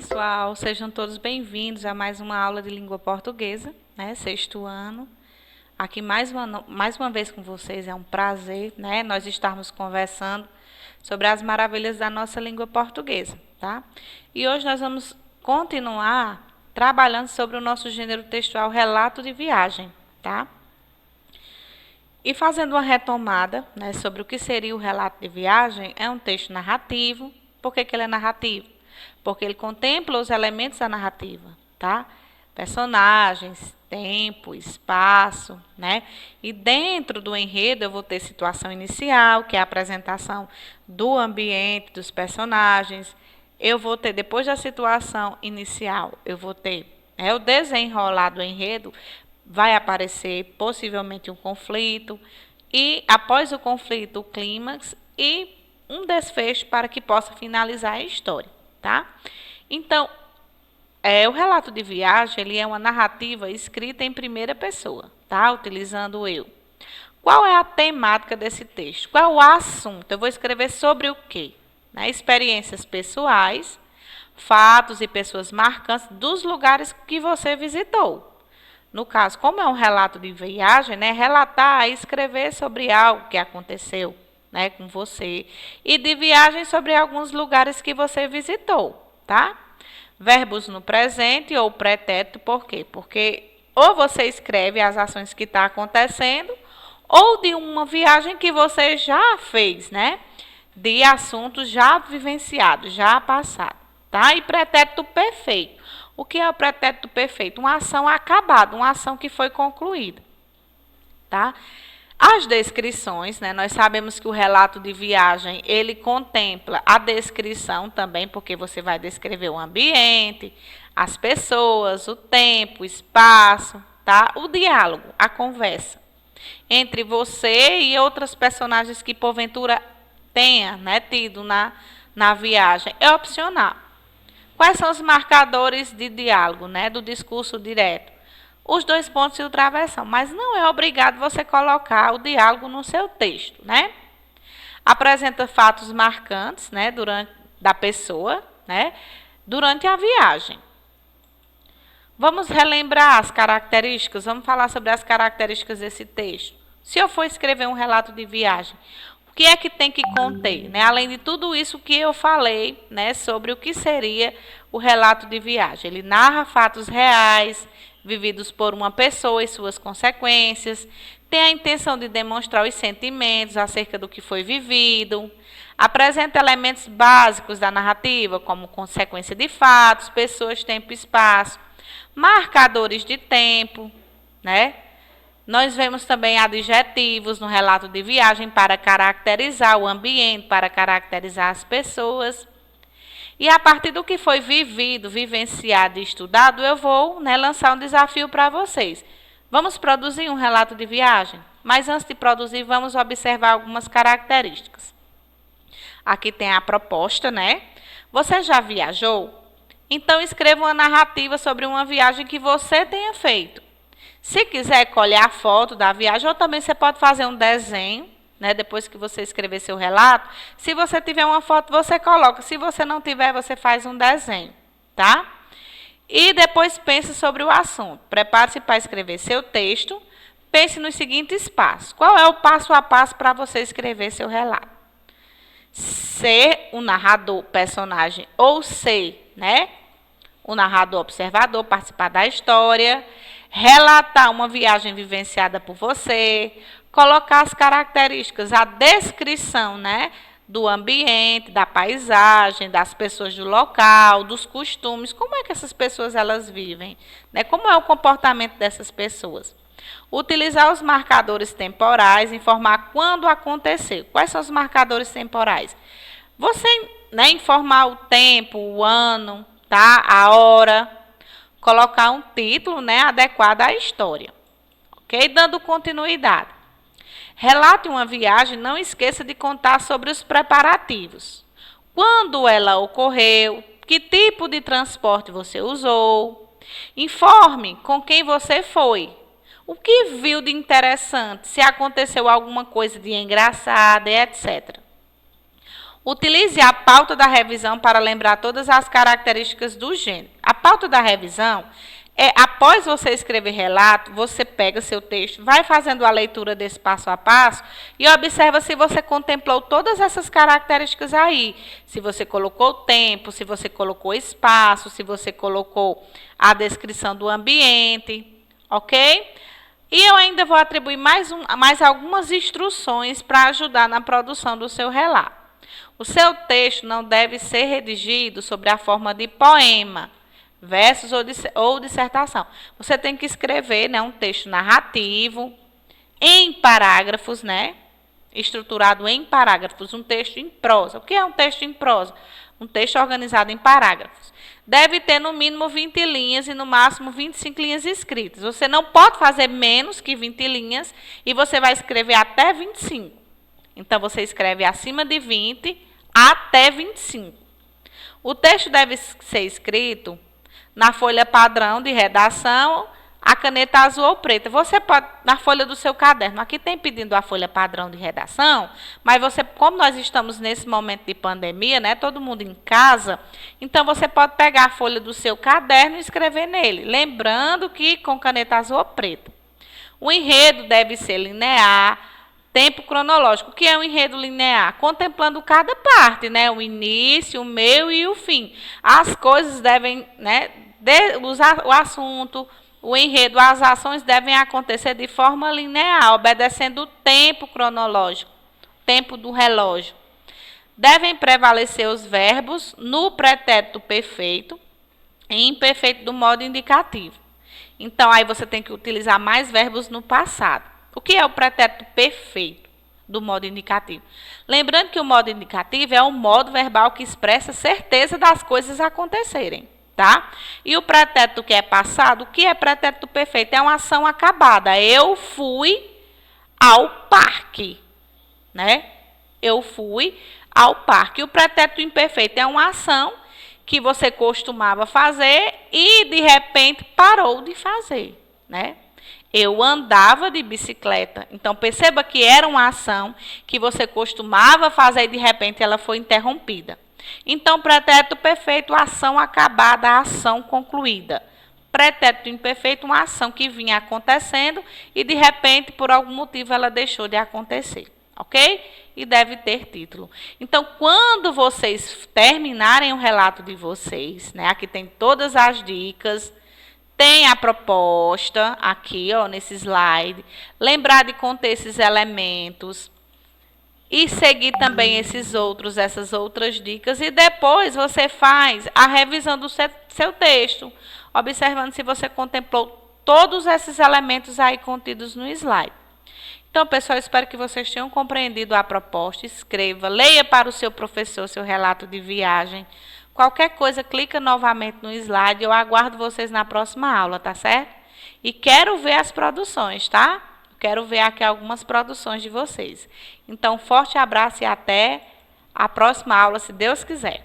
pessoal, sejam todos bem-vindos a mais uma aula de língua portuguesa, né? Sexto ano. Aqui mais uma vez com vocês, é um prazer, né? Nós estarmos conversando sobre as maravilhas da nossa língua portuguesa, tá? E hoje nós vamos continuar trabalhando sobre o nosso gênero textual relato de viagem, tá? E fazendo uma retomada, né, sobre o que seria o relato de viagem, é um texto narrativo. Por que ele é narrativo? Porque ele contempla os elementos da narrativa, tá? Personagens, tempo, espaço, né? E dentro do enredo eu vou ter situação inicial, que é a apresentação do ambiente, dos personagens. Eu vou ter, depois da situação inicial, eu vou ter o desenrolar do enredo. Vai aparecer possivelmente um conflito e, após o conflito, o clímax e um desfecho para que possa finalizar a história, tá? Então, o relato de viagem, ele é uma narrativa escrita em primeira pessoa, tá? Utilizando o eu. Qual é a temática desse texto? Qual é o assunto? Eu vou escrever sobre o quê? Né? Experiências pessoais, fatos e pessoas marcantes dos lugares que você visitou. No caso, como é um relato de viagem, né, relatar e escrever sobre algo que aconteceu, né, com você. E de viagem sobre alguns lugares que você visitou, tá? Verbos no presente ou pretérito, por quê? Porque ou você escreve as ações que estão acontecendo, ou de uma viagem que você já fez, né? De assuntos já vivenciados, já passados, tá? E pretérito perfeito. O que é o pretérito perfeito? Uma ação acabada, uma ação que foi concluída, tá? As descrições, né? Nós sabemos que o relato de viagem, ele contempla a descrição também, porque você vai descrever o ambiente, as pessoas, o tempo, o espaço, tá? O diálogo, a conversa entre você e outras personagens que porventura tenha, né, tido na viagem. É opcional. Quais são os marcadores de diálogo, né, do discurso direto? Os dois pontos e o travessão, mas não é obrigado você colocar o diálogo no seu texto, né? Apresenta fatos marcantes, né, da pessoa, né, durante a viagem. Vamos relembrar as características, vamos falar sobre as características desse texto. Se eu for escrever um relato de viagem, o que é que tem que conter, né? Além de tudo isso que eu falei, né, sobre o que seria o relato de viagem. Ele narra fatos reais, vividos por uma pessoa e suas consequências, tem a intenção de demonstrar os sentimentos acerca do que foi vivido, apresenta elementos básicos da narrativa, como consequência de fatos, pessoas, tempo e espaço, marcadores de tempo, né? Nós vemos também adjetivos no relato de viagem para caracterizar o ambiente, para caracterizar as pessoas. E a partir do que foi vivido, vivenciado e estudado, eu vou, né, lançar um desafio para vocês. Vamos produzir um relato de viagem? Mas antes de produzir, vamos observar algumas características. Aqui tem a proposta, né? Você já viajou? Então escreva uma narrativa sobre uma viagem que você tenha feito. Se quiser colher a foto da viagem, ou também você pode fazer um desenho, né, depois que você escrever seu relato. Se você tiver uma foto, você coloca. Se você não tiver, você faz um desenho, tá? E depois pense sobre o assunto. Prepare-se para escrever seu texto. Pense nos seguintes passos. Qual é o passo a passo para você escrever seu relato? Ser o narrador, personagem, ou ser, né, o narrador observador, participar da história, relatar uma viagem vivenciada por você, colocar as características, a descrição, né, do ambiente, da paisagem, das pessoas do local, dos costumes, como é que essas pessoas elas vivem, né, como é o comportamento dessas pessoas. Utilizar os marcadores temporais, informar quando aconteceu. Quais são os marcadores temporais? Você, né, informar o tempo, o ano, tá, a hora, colocar um título, né, adequado à história, ok? Dando continuidade. Relate uma viagem, não esqueça de contar sobre os preparativos. Quando ela ocorreu, que tipo de transporte você usou, informe com quem você foi, o que viu de interessante, se aconteceu alguma coisa de engraçada, etc. Utilize a pauta da revisão para lembrar todas as características do gênero. A pauta da revisão é, após você escrever relato, você pega seu texto, vai fazendo a leitura desse passo a passo e observa se você contemplou todas essas características aí. Se você colocou tempo, se você colocou espaço, se você colocou a descrição do ambiente, ok? E eu ainda vou atribuir mais algumas instruções para ajudar na produção do seu relato. O seu texto não deve ser redigido sobre a forma de poema, versos ou dissertação. Você tem que escrever, né, um texto narrativo, em parágrafos, né, estruturado em parágrafos, um texto em prosa. O que é um texto em prosa? Um texto organizado em parágrafos. Deve ter no mínimo 20 linhas e no máximo 25 linhas escritas. Você não pode fazer menos que 20 linhas e você vai escrever até 25. Então, você escreve acima de 20 até 25. O texto deve ser escrito na folha padrão de redação, a caneta azul ou preta. Você pode, na folha do seu caderno, aqui tem pedindo a folha padrão de redação, mas você, como nós estamos nesse momento de pandemia, né, todo mundo em casa, então você pode pegar a folha do seu caderno e escrever nele, lembrando que com caneta azul ou preta. O enredo deve ser linear, tempo cronológico. O que é um enredo linear? Contemplando cada parte, né? O início, o meio e o fim. As coisas devem, né? O assunto, o enredo, as ações devem acontecer de forma linear, obedecendo o tempo cronológico, tempo do relógio. Devem prevalecer os verbos no pretérito perfeito e imperfeito do modo indicativo. Então, aí você tem que utilizar mais verbos no passado. O que é o pretérito perfeito do modo indicativo? Lembrando que o modo indicativo é um modo verbal que expressa certeza das coisas acontecerem, tá? E o pretérito que é passado, o que é pretérito perfeito? É uma ação acabada. Eu fui ao parque, né? Eu fui ao parque. O pretérito imperfeito é uma ação que você costumava fazer e, de repente, parou de fazer, né? Eu andava de bicicleta. Então, perceba que era uma ação que você costumava fazer e, de repente, ela foi interrompida. Então, pretérito perfeito, ação acabada, ação concluída. Pretérito imperfeito, uma ação que vinha acontecendo e, de repente, por algum motivo, ela deixou de acontecer. Ok? E deve ter título. Então, quando vocês terminarem o relato de vocês, né, aqui tem todas as dicas, tem a proposta aqui, ó, nesse slide. Lembrar de conter esses elementos e seguir também essas outras dicas. E depois você faz a revisão do seu texto, observando se você contemplou todos esses elementos aí contidos no slide. Então, pessoal, espero que vocês tenham compreendido a proposta. Escreva, leia para o seu professor seu relato de viagem. Qualquer coisa, clica novamente no slide. Eu aguardo vocês na próxima aula, tá certo? E quero ver as produções, tá? Quero ver aqui algumas produções de vocês. Então, forte abraço e até a próxima aula, se Deus quiser.